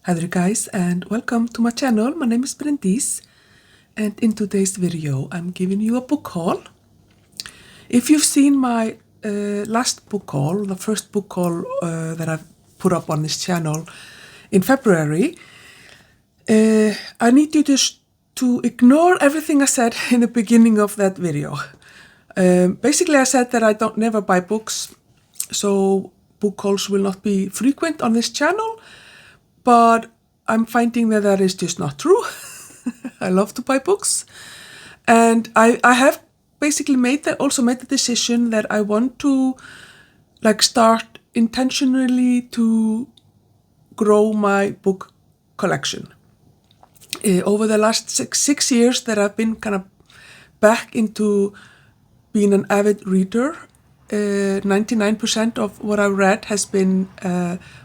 Hi there guys, and welcome to my channel. My name is Brendice, and in today's video I'm giving you a book haul. If you've seen my last book haul, the first book haul that I've put up on this channel in February, I need you to ignore everything I said in the beginning of that video. Basically I said that I don't never buy books, so book hauls will not be frequent on this channel. But I'm finding that that is just not true. I love to buy books. And I have basically also made the decision that I want to start intentionally to grow my book collection. Over the last six years that I've been kind of back into being an avid reader, 99% of what I've read has been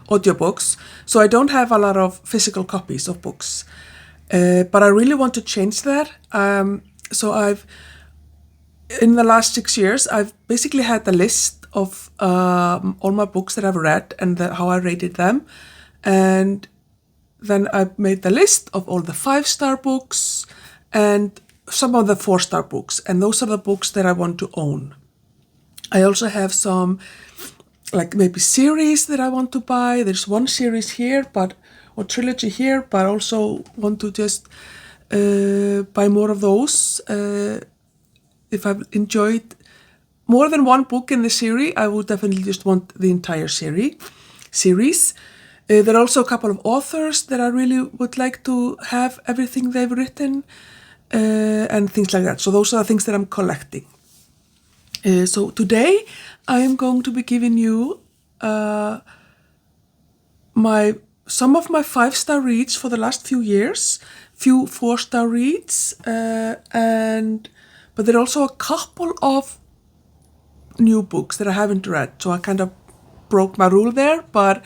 audiobooks. So I don't have a lot of physical copies of books. But I really want to change that. So in the last 6 years, I've basically had a list of all my books that I've read and how I rated them. And then I've made the list of all the 5-star books and some of the 4-star books. And those are the books that I want to own. I also have some maybe series that I want to buy. There's one series here, or trilogy here, but I also want to just buy more of those. If I've enjoyed more than one book in the series, I would definitely just want the entire series. There are also a couple of authors that I really would like to have everything they've written and things like that. So those are the things that I'm collecting. So today I am going to be giving you some of my 5-star reads for the last few years, few 4-star reads, but there are also a couple of new books that I haven't read. So I kind of broke my rule there, but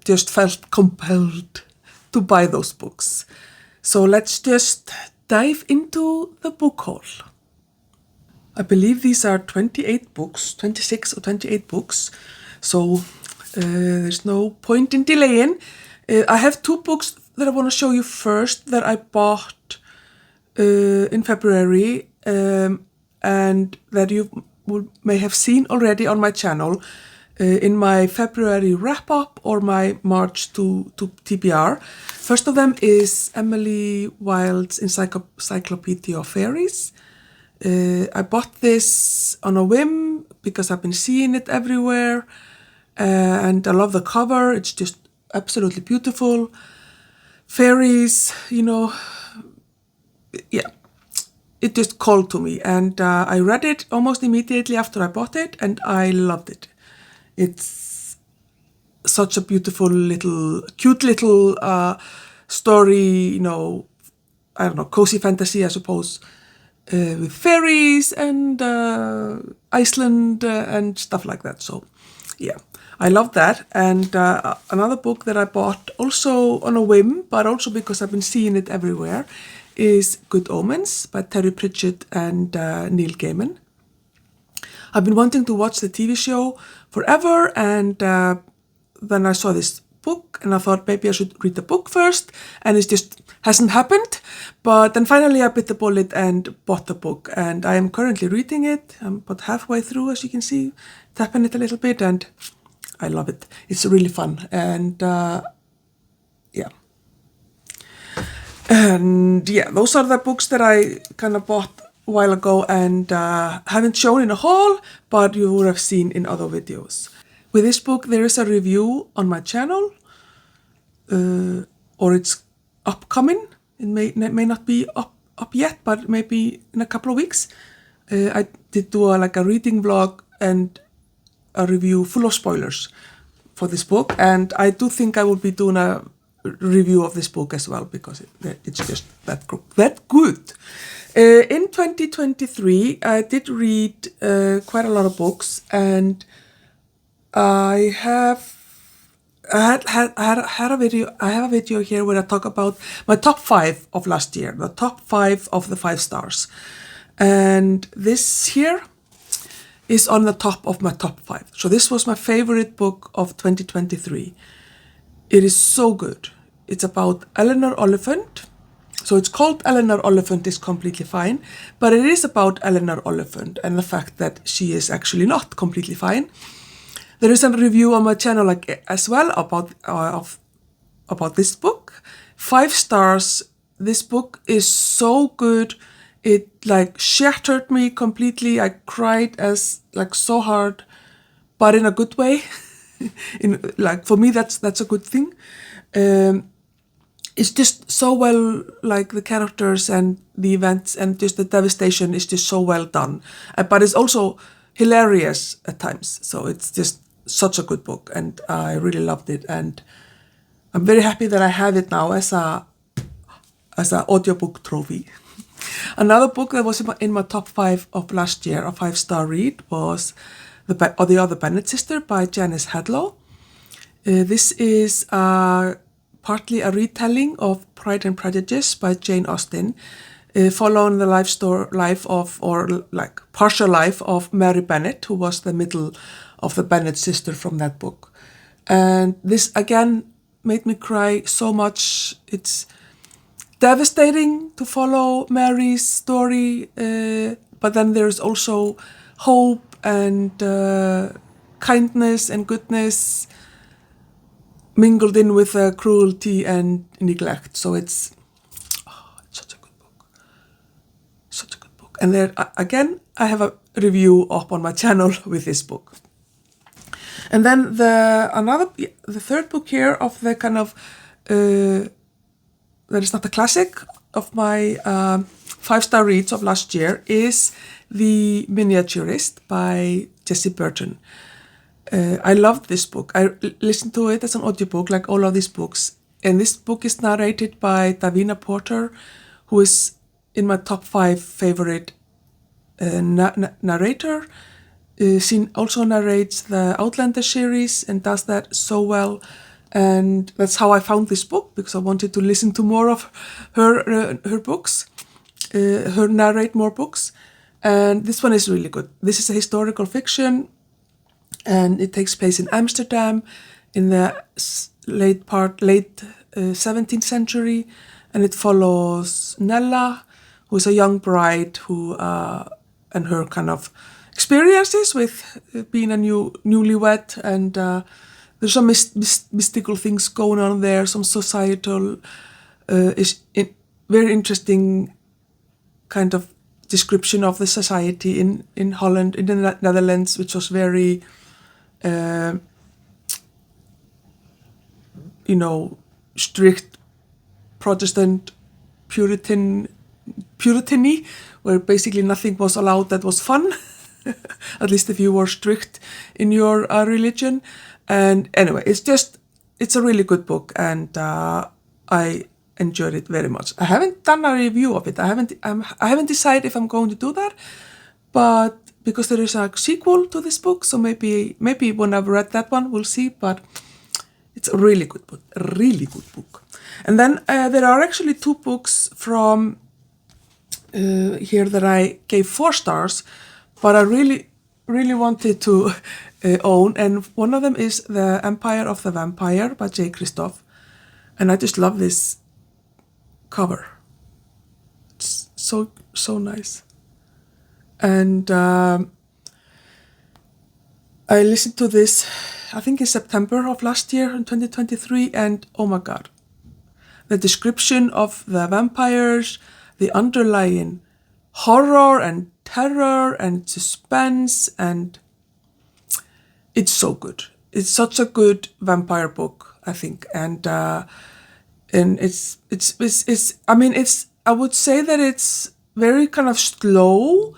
just felt compelled to buy those books. So let's just dive into the book haul. I believe these are 28 books, 26 or 28 books, so there's no point in delaying. I have 2 books that I want to show you first that I bought in February and that you may have seen already on my channel in my February wrap-up or my March to TBR. First of them is Emily Wilde's Encyclopedia of Fairies. I bought this on a whim because I've been seeing it everywhere and I love the cover. It's just absolutely beautiful. Fairies, yeah, it just called to me, and I read it almost immediately after I bought it and I loved it. It's such a beautiful cute little story, I don't know, cozy fantasy I suppose. With fairies and Iceland and stuff like that. So yeah, I love that. And another book that I bought also on a whim, but also because I've been seeing it everywhere, is Good Omens by Terry Pratchett and Neil Gaiman. I've been wanting to watch the TV show forever, and then I saw this book and I thought maybe I should read the book first, and it just hasn't happened. But then finally I bit the bullet and bought the book, and I am currently reading it. I'm about halfway through, as you can see, tapping it a little bit, and I love it. It's really fun, and yeah. And yeah, those are the books that I kind of bought a while ago and haven't shown in a haul, but you would have seen in other videos. With this book, there is a review on my channel, or it's upcoming. It may not be up yet, but maybe in a couple of weeks. I did do a reading vlog and a review full of spoilers for this book, and I do think I will be doing a review of this book as well because it's just that good. In 2023, I did read quite a lot of books, and I have a video here where I talk about my top 5 of last year, the top 5 of the 5 stars. And this here is on the top of my top 5. So this was my favorite book of 2023. It is so good. It's about Eleanor Oliphant. So it's called Eleanor Oliphant is completely fine, but it is about Eleanor Oliphant and the fact that she is actually not completely fine. There is a review on my channel as well about this book. 5 stars. This book is so good. It like shattered me completely. I cried so hard, but in a good way. For me, that's a good thing. It's just so well, like the characters and the events and just the devastation is just so well done. But it's also hilarious at times. So it's just such a good book, and I really loved it. And I'm very happy that I have it now as an audiobook trophy. Another book that was in my top 5 of last year, a 5-star read, was The Other Bennet Sister by Janice Hadlow. This is partly a retelling of Pride and Prejudice by Jane Austen, following the partial life of Mary Bennet, who was the middle of the Bennet sister from that book. And this again made me cry so much. It's devastating to follow Mary's story, but then there's also hope and kindness and goodness mingled in with cruelty and neglect. So it's such a good book. Such a good book. And there, again, I have a review up on my channel with this book. And then the third book here of the kind of, that is not a classic of my 5-star reads of last year, is The Miniaturist by Jessie Burton. I loved this book. I listened to it as an audiobook, like all of these books. And this book is narrated by Davina Porter, who is in my top 5 favorite narrator. She also narrates the Outlander series and does that so well. And that's how I found this book, because I wanted to listen to more of her books, her narrate more books. And this one is really good. This is a historical fiction, and it takes place in Amsterdam in the late 17th century, and it follows Nella, who is a young bride who and her kind of experiences with being a newlywed, and there's some mystical things going on there, some societal, very interesting kind of description of the society in Holland, in the Netherlands, which was very, strict Protestant Puritany, where basically nothing was allowed that was fun, at least if you were strict in your religion. And anyway, it's a really good book, and I enjoyed it very much. I haven't done a review of it. I haven't decided if I'm going to do that, but because there is a sequel to this book, so maybe when I've read that one, we'll see. But it's a really good book, a really good book. And then there are actually 2 books from here that I gave 4 stars, but I really, really wanted to own. And one of them is The Empire of the Vampire by J. Christoph. And I just love this cover. It's so nice. And I listened to this, I think in September of last year, in 2023, and oh my God. The description of the vampires, the underlying horror and terror and suspense, and it's so good. It's such a good vampire book, I think, and it's I would say that it's very kind of slow,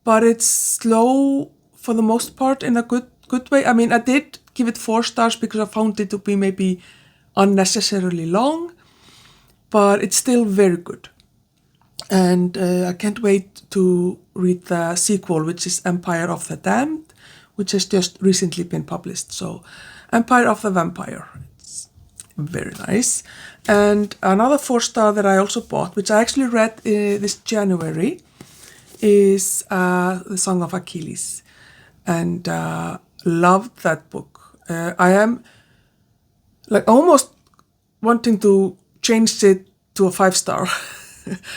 but it's slow for the most part in a good way. I mean, I did give it 4 stars because I found it to be maybe unnecessarily long, but it's still very good. And I can't wait to read the sequel, which is Empire of the Damned, which has just recently been published. So Empire of the Vampire, it's very nice. And another 4-star that I also bought, which I actually read this January, is The Song of Achilles. And loved that book. I am like almost wanting to change it to a 5-star.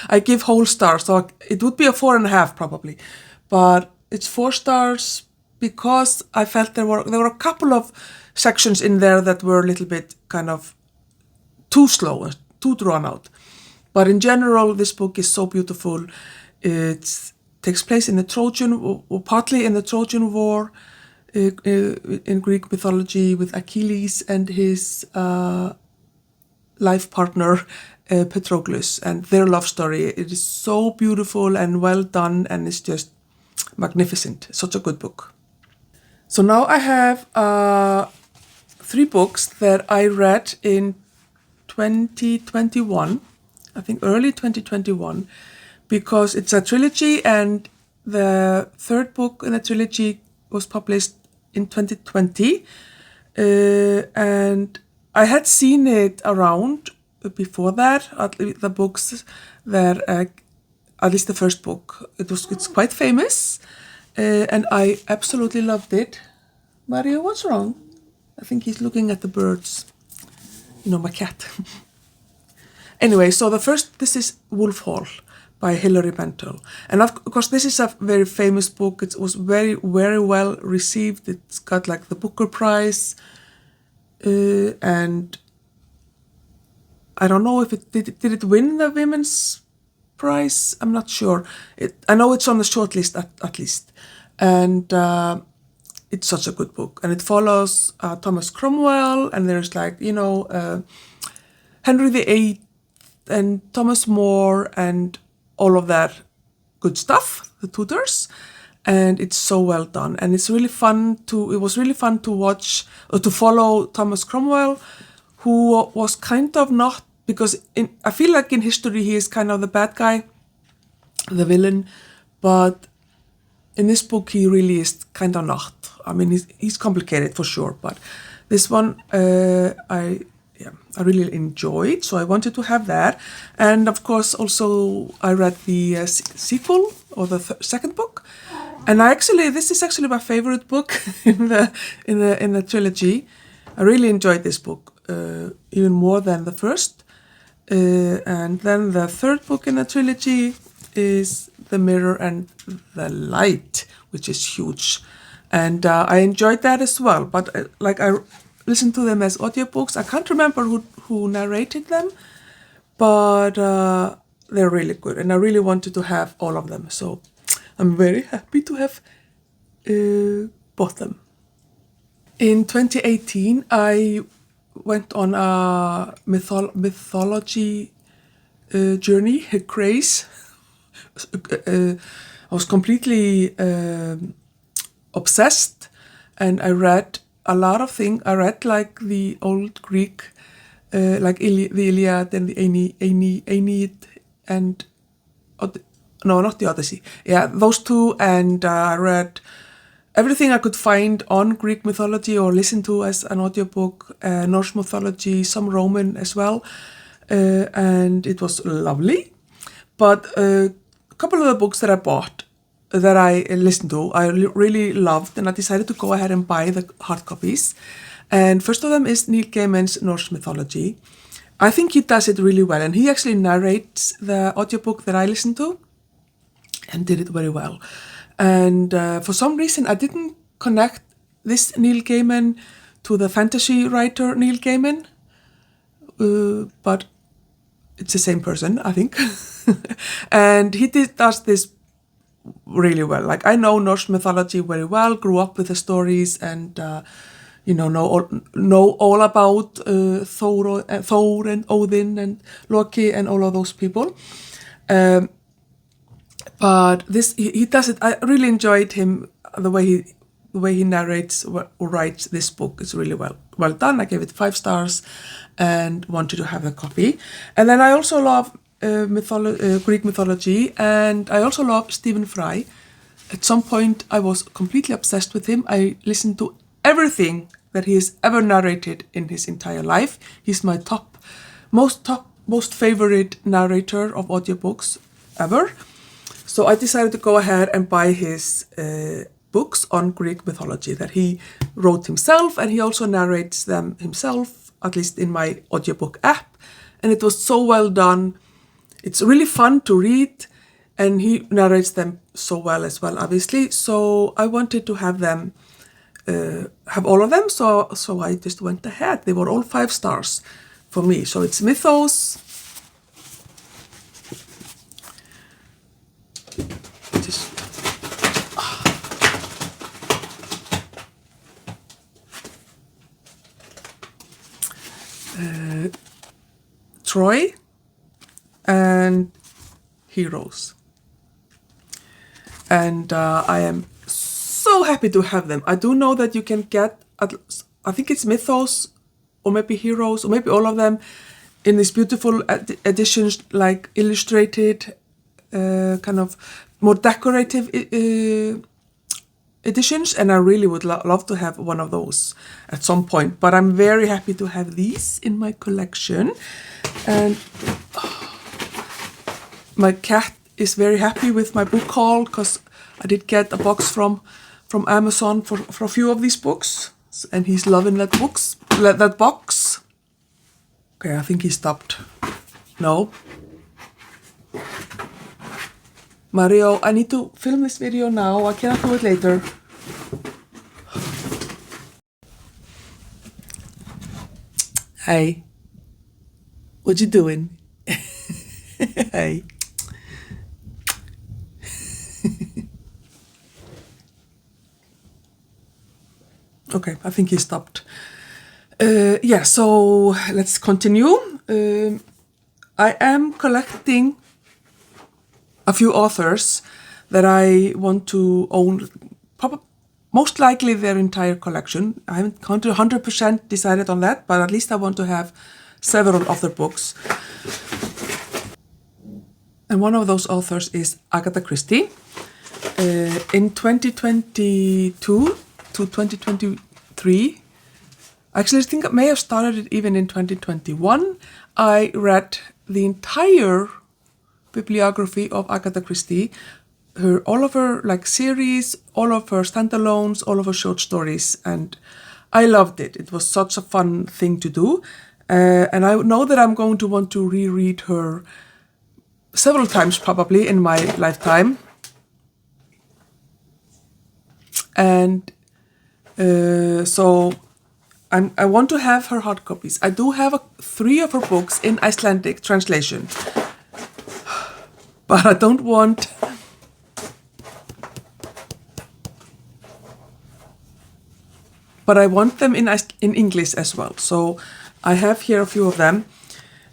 I give whole stars, so it would be a 4.5 probably, but it's 4 stars because I felt there were a couple of sections in there that were a little bit kind of too slow, too drawn out. But in general, this book is so beautiful. It takes place in the partly in the Trojan War in Greek mythology with Achilles and his life partner Patroclus and their love story. It is so beautiful and well done, and it's just magnificent. Such a good book. So now I have 3 books that I read in 2021, I think early 2021, because it's a trilogy, and the 3rd book in the trilogy was published in 2020, and I had seen it around before that. The books that, at least the first book, it's quite famous, and I absolutely loved it. Mario, what's wrong? I think he's looking at the birds. You know, my cat. Anyway, so this is Wolf Hall by Hilary Mantel. And of course, this is a very famous book. It was very, very well received. It's got like the Booker Prize. And I don't know if did it win the Women's Prize? I'm not sure. I know it's on the shortlist at least. And it's such a good book. And it follows Thomas Cromwell, and there's like, Henry VIII and Thomas More and all of that good stuff, the Tudors. And it's so well done. And it was really fun to watch, or to follow Thomas Cromwell, who was kind of not, because I feel like in history he is kind of the bad guy, the villain, but in this book he really is kind of not. I mean, he's complicated for sure, but this one I really enjoyed, so I wanted to have that. And of course, also I read the sequel, or the second book, and this is actually my favorite book in the trilogy. I really enjoyed this book even more than the first. And then the 3rd book in the trilogy is The Mirror and the Light, which is huge. And I enjoyed that as well. But I listened to them as audiobooks. I can't remember who narrated them, but they're really good. And I really wanted to have all of them. So I'm very happy to have bought them. In 2018, I went on a mythology journey, a craze. I was completely obsessed, and I read a lot of things. I read like the old Greek, like the Iliad and the Aeneid, and no, not the Odyssey. Yeah, those two, and I read everything I could find on Greek mythology or listen to as an audiobook, Norse mythology, some Roman as well, and it was lovely. But a couple of the books that I bought, that I listened to, I really loved, and I decided to go ahead and buy the hard copies. And first of them is Neil Gaiman's Norse mythology. I think he does it really well, and he actually narrates the audiobook that I listened to and did it very well. And for some reason, I didn't connect this Neil Gaiman to the fantasy writer Neil Gaiman, but it's the same person, I think. And he does this really well. Like, I know Norse mythology very well, grew up with the stories, and know all about Thor and Odin and Loki and all of those people. But this he does it. I really enjoyed him, the way he narrates or writes this book is really well done. I gave it 5 stars and wanted to have a copy. And then I also love Greek mythology, and I also love Stephen Fry. At some point, I was completely obsessed with him. I listened to everything that he has ever narrated in his entire life. He's my most favorite narrator of audiobooks ever. So I decided to go ahead and buy his books on Greek mythology that he wrote himself, and he also narrates them himself at least in my audiobook app, and it was so well done. It's really fun to read, and he narrates them so well as well, obviously. So I wanted to have them, have all of them. So I just went ahead. They were all 5 stars for me. So it's Mythos. Troy and Heroes. And I am so happy to have them. I do know that you can get, I think it's Mythos or maybe Heroes or maybe all of them in these beautiful editions, like illustrated, kind of more decorative editions, and I really would love to have one of those at some point. But I'm very happy to have these in my collection, and my cat is very happy with my book haul because I did get a box from Amazon for a few of these books, and he's loving that box. Okay, I think he stopped. No. Mario, I need to film this video now. I cannot do it later. Hey. What you doing? Hey. Okay, I think he stopped. Yeah, so let's continue. I am collecting a few authors that I want to own, most likely their entire collection. I haven't 100% decided on that, but at least I want to have several of their books. And one of those authors is Agatha Christie. In 2022 to 2023, actually I think I may have started it even in 2021, I read the entire bibliography of Agatha Christie, all of her like series, all of her standalones, all of her short stories, and I loved it. It was such a fun thing to do, and I know that I'm going to want to reread her several times probably in my lifetime. And so I want to have her hard copies. I do have 3 of her books in Icelandic translation, but I don't want I want them in English as well. So I have here a few of them.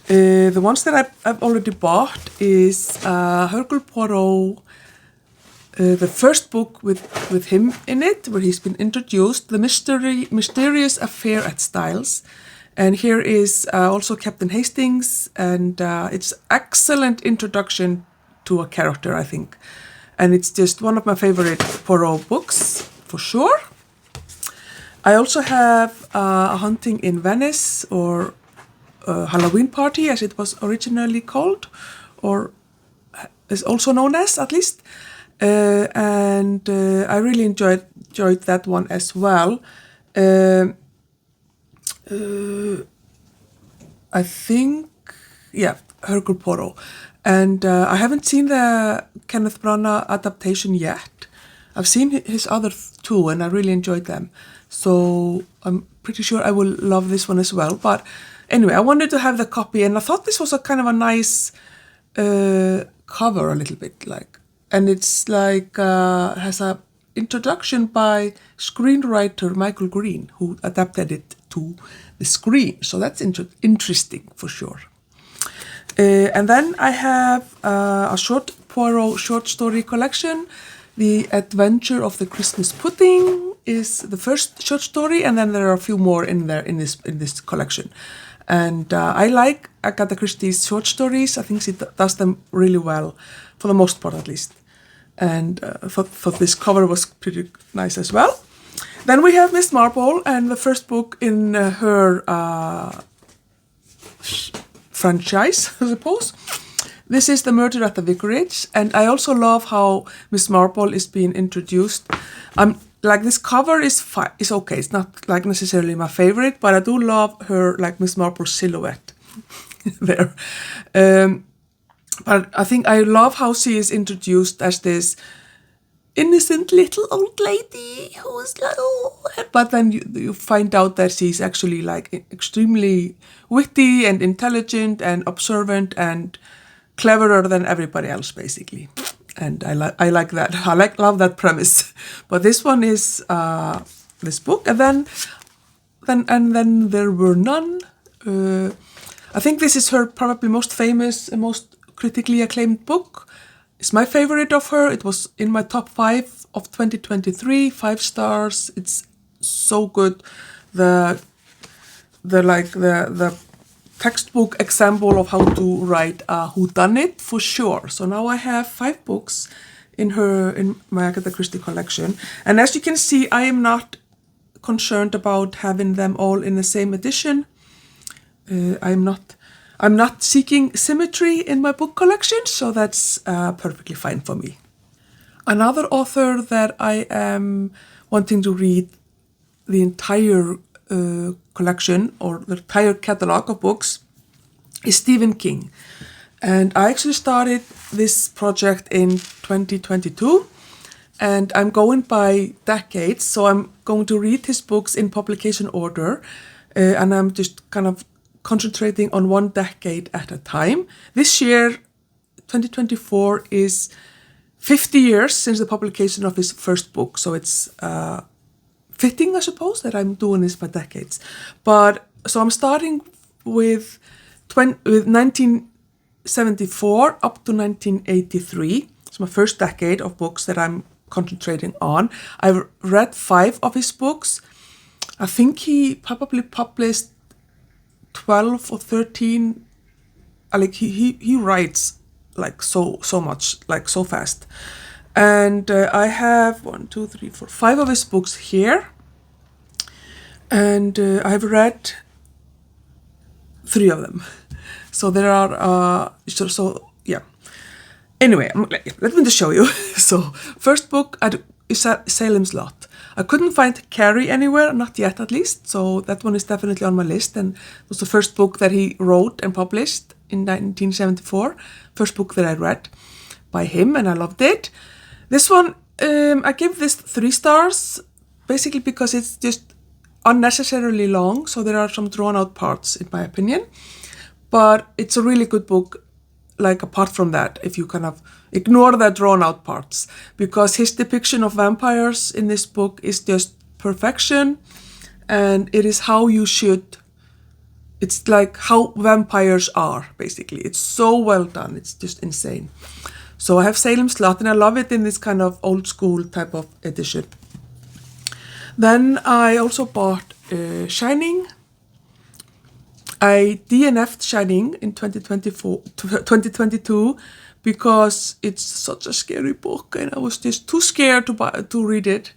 The ones that I've already bought is Hercule Poirot, the first book with him in it, where he's been introduced, The Mysterious Affair at Styles. And here is also Captain Hastings, and it's excellent introduction to a character, I think. And it's just one of my favorite Poirot books, for sure. I also have A Hunting in Venice, or Halloween Party, as it was originally called, or is also known as, at least. And I really enjoyed that one as well. I think, yeah, Hercule Poirot. And I haven't seen the Kenneth Branagh adaptation yet. I've seen his other 2, and I really enjoyed them. So I'm pretty sure I will love this one as well. But anyway, I wanted to have the copy, and I thought this was a kind of a nice cover, a little bit like, and it's like has a introduction by screenwriter Michael Green, who adapted it to the screen. So that's interesting for sure. And then I have a short Poirot short story collection. The Adventure of the Christmas Pudding is the first short story, and then there are a few more in there in this collection. And I like Agatha Christie's short stories. I think she does them really well, for the most part at least. And thought this cover was pretty nice as well. Then we have Miss Marple, and the first book in her franchise, I suppose. This is The Murder at the Vicarage, and I also love how Miss Marple is being introduced. I'm like this cover is okay. It's not like necessarily my favorite, but I do love her like Miss Marple silhouette there. But I think I love how she is introduced as this innocent little old lady who is like, oh, but then you find out that she's actually like extremely witty and intelligent and observant and cleverer than everybody else, basically. And I like that. Love that premise. But this one is this book, and then there were none. I think this is her probably most famous and most critically acclaimed book. It's my favorite of her. It was in my top 5 of 2023, 5 stars. It's so good. The textbook example of how to write a whodunit for sure. So now I have 5 books in my Agatha Christie collection. And as you can see, I am not concerned about having them all in the same edition. I'm not seeking symmetry in my book collection, so that's perfectly fine for me. Another author that I am wanting to read the entire collection or the entire catalog of books is Stephen King. And I actually started this project in 2022, and I'm going by decades, so I'm going to read his books in publication order, and I'm just kind of concentrating on one decade at a time. This year, 2024, is 50 years since the publication of his first book, so it's fitting, I suppose, that I'm doing this by decades. But so I'm starting with 1974 up to 1983. It's my first decade of books that I'm concentrating on. I've read 5 of his books. I think he probably published 12 or 13. Like he writes like so much, like so fast. And I have 5 of his books here, and I've read 3 of them. So there are yeah. Anyway, let me just show you. So first book is Salem's Lot. I couldn't find Carrie anywhere, not yet at least, so that one is definitely on my list, and it was the first book that he wrote and published in 1974, first book that I read by him, and I loved it. This one, I give this 3 stars, basically because it's just unnecessarily long, so there are some drawn out parts in my opinion, but it's a really good book. Like apart from that, if you kind of ignore the drawn out parts, because his depiction of vampires in this book is just perfection, and it is how you should, it's like how vampires are, basically. It's so well done, it's just insane. So I have Salem's Lot, and I love it in this kind of old school type of edition. Then I also bought Shining. I DNF'd Shining in 2022 because it's such a scary book, and I was just too scared to read it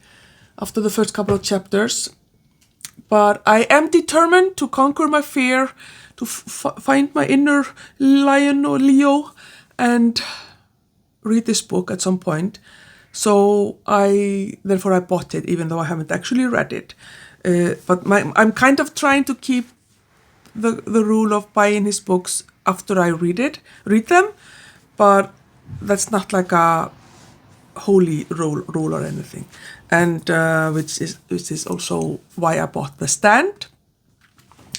after the first couple of chapters. But I am determined to conquer my fear, to find my inner lion or Leo, and read this book at some point. So therefore I bought it, even though I haven't actually read it. But I'm kind of trying to keep the rule of buying his books after I read them, but that's not like a holy rule or anything. And which is also why I bought The Stand.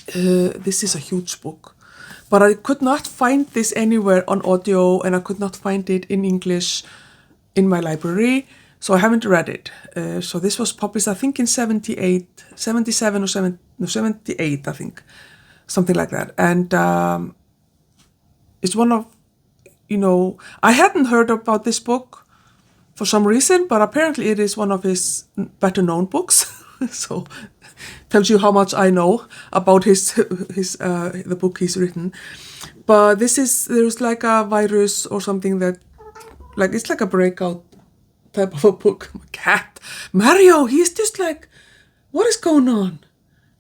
This is a huge book, but I could not find this anywhere on audio, and I could not find it in English in my library, so I haven't read it. So this was published, I think, in 78, 77 or 78, I think. Something like that. And it's one of, I hadn't heard about this book for some reason, but apparently it is one of his better known books. So tells you how much I know about the book he's written. But there's like a virus or something that, like, it's like a breakout type of a book. My cat, Mario, he's just like, what is going on?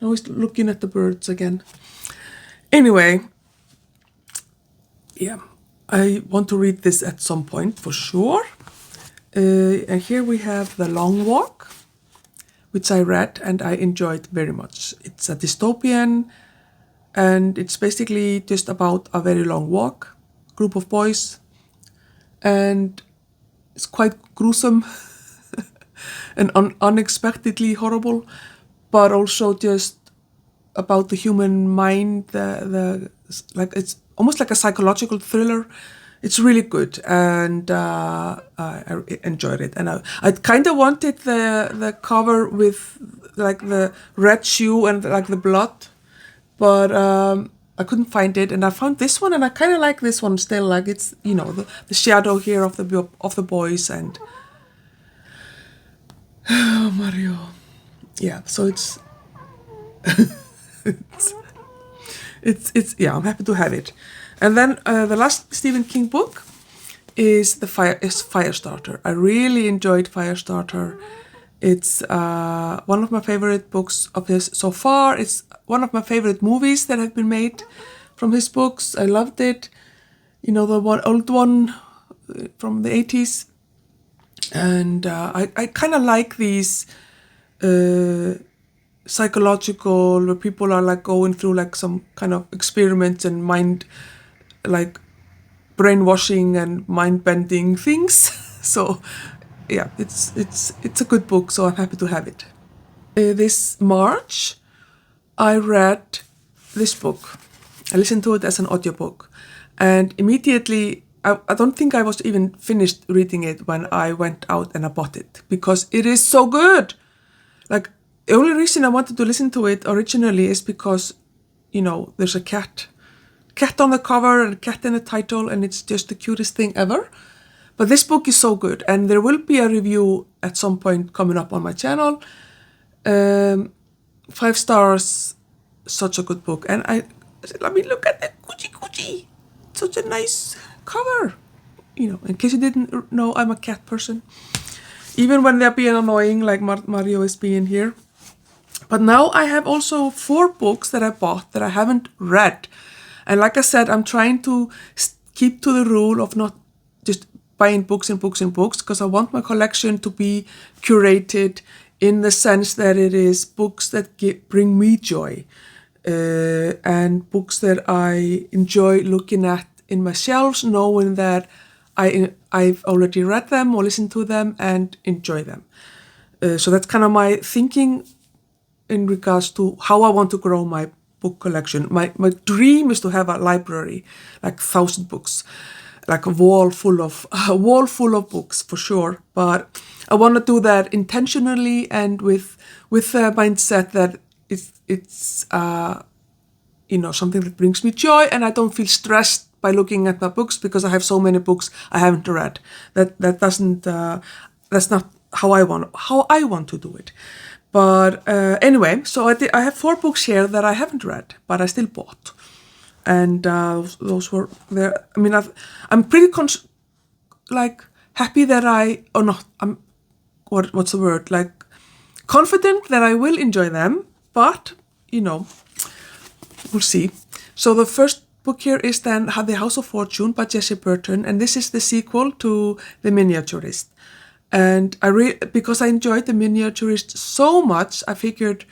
Now he's looking at the birds again. Anyway, yeah, I want to read this at some point for sure. And here we have The Long Walk. which I read and I enjoyed very much. It's a dystopian, and it's basically just about a very long walk, group of boys, and it's quite gruesome and unexpectedly horrible, but also just about the human mind. Like it's almost like a psychological thriller. It's really good, and I enjoyed it. And I kind of wanted the cover with like the red shoe and like the blood, but I couldn't find it. And I found this one, and I kind of like this one still. Like it's, you know, the shadow here of the boys, and oh, Mario, yeah. So it's it's yeah. I'm happy to have it. And then the last Stephen King book is Firestarter. I really enjoyed Firestarter. It's one of my favorite books of his so far. It's one of my favorite movies that have been made from his books. I loved it. You know, the old one from the 80s. And I kind of like these psychological, where people are like going through like some kind of experiments and mind, like brainwashing and mind bending things. So yeah, it's a good book, so I'm happy to have it. This March I read this book. I listened to it as an audiobook, and immediately I don't think I was even finished reading it when I went out and I bought it, because it is so good. Like, the only reason I wanted to listen to it originally is because, you know, there's a cat on the cover and a cat in the title, and it's just the cutest thing ever. But this book is so good, and there will be a review at some point coming up on my channel. 5 stars, such a good book. And I said, let me look at the coochie. Such a nice cover. You know, in case you didn't know, I'm a cat person. Even when they're being annoying, like Mario is being here. But now I have also 4 books that I bought that I haven't read. And like I said, I'm trying to keep to the rule of not just buying books and books and books, because I want my collection to be curated in the sense that it is books that bring me joy, and books that I enjoy looking at in my shelves, knowing that I've already read them or listened to them and enjoy them. So that's kind of my thinking in regards to how I want to grow my book collection. My dream is to have a library, like 1,000 books, like a wall full of books for sure. But I want to do that intentionally and with the mindset that it's you know, something that brings me joy, and I don't feel stressed by looking at my books because I have so many books I haven't read. That's not how I want to do it. But anyway, so I have 4 books here that I haven't read, but I still bought. And those were there. I mean, I'm pretty happy that what's the word? Like, confident that I will enjoy them, but, you know, we'll see. So the first book here is then The House of Fortune by Jessie Burton, and this is the sequel to The Miniaturist. And because I enjoyed The Miniaturist so much, I figured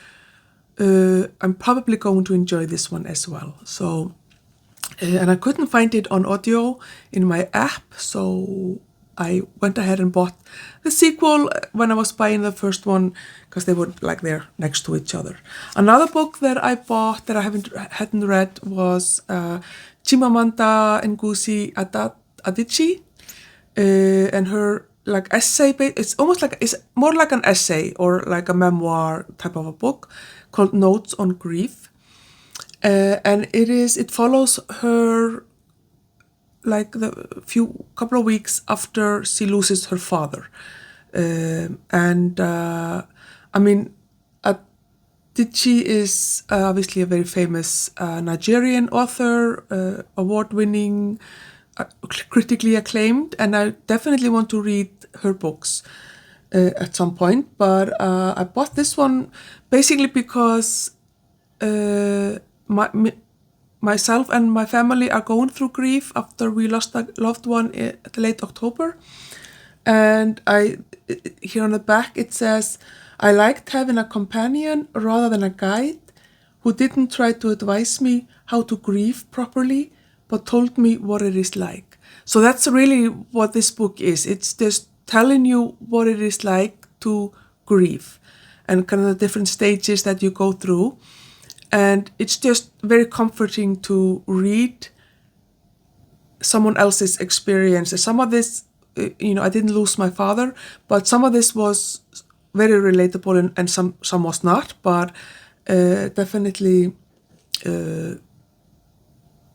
I'm probably going to enjoy this one as well. So, and I couldn't find it on audio in my app, so I went ahead and bought the sequel when I was buying the first one, because they were like they're next to each other. Another book that I bought that I hadn't read was Chimamanda Ngozi Adichie, and her like essay. It's more like an essay or like a memoir type of a book called Notes on Grief, and it follows her like the couple of weeks after she loses her father, and I mean, Adichie is obviously a very famous Nigerian author, award-winning, critically acclaimed, and I definitely want to read her books at some point. But I bought this one basically because myself and my family are going through grief after we lost a loved one at late October. And here on the back it says, I liked having a companion rather than a guide who didn't try to advise me how to grieve properly, but told me what it is like. So that's really what this book is. It's just telling you what it is like to grieve and kind of the different stages that you go through. And it's just very comforting to read someone else's experiences. Some of this, I didn't lose my father, but some of this was very relatable and some was not, but definitely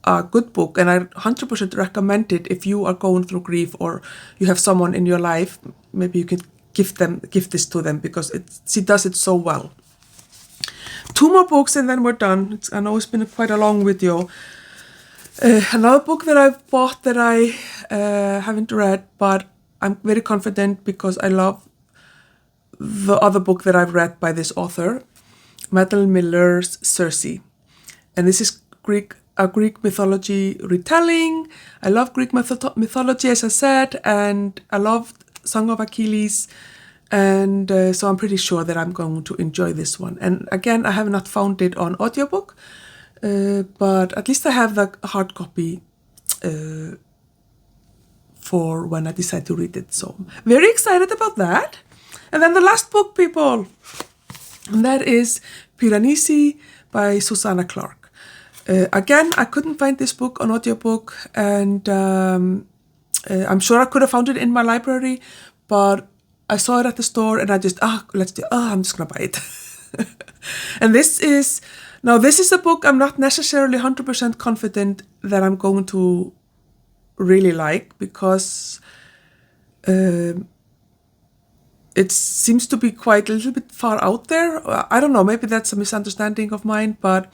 a good book, and I 100% recommend it if you are going through grief or you have someone in your life. Maybe you could give this to them, because she does it so well. 2 more books and then we're done. I know it's been quite a long video. Another book that I've bought that I haven't read, but I'm very confident because I love the other book that I've read by this author, Madeline Miller's Circe. And this is a Greek mythology retelling. I love Greek mythology, as I said, and I loved Song of Achilles. And so I'm pretty sure that I'm going to enjoy this one. And again, I have not found it on audiobook, but at least I have the hard copy for when I decide to read it. So very excited about that. And then the last book, people, and that is Piranesi by Susanna Clarke. Again, I couldn't find this book on audiobook, and I'm sure I could have found it in my library, but I saw it at the store and I just, I'm just gonna buy it. And this is a book I'm not necessarily 100% confident that I'm going to really like, because it seems to be quite a little bit far out there. I don't know, maybe that's a misunderstanding of mine, but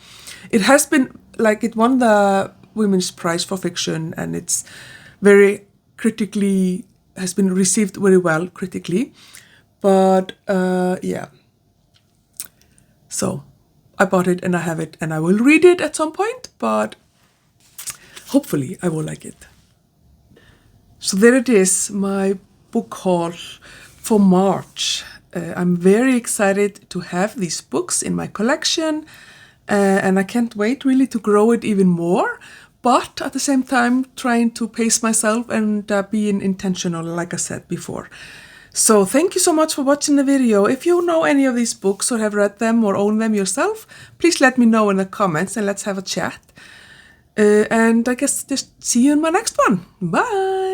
it has been, it won the Women's Prize for Fiction, and it's very critically, has been received very well critically. But yeah. So I bought it and I have it and I will read it at some point, but hopefully I will like it. So there it is, my book haul for March. I'm very excited to have these books in my collection, and I can't wait really to grow it even more, but at the same time trying to pace myself and being intentional, like I said before. So thank you so much for watching the video. If you know any of these books or have read them or own them yourself, please let me know in the comments and let's have a chat. And I guess just see you in my next one. Bye!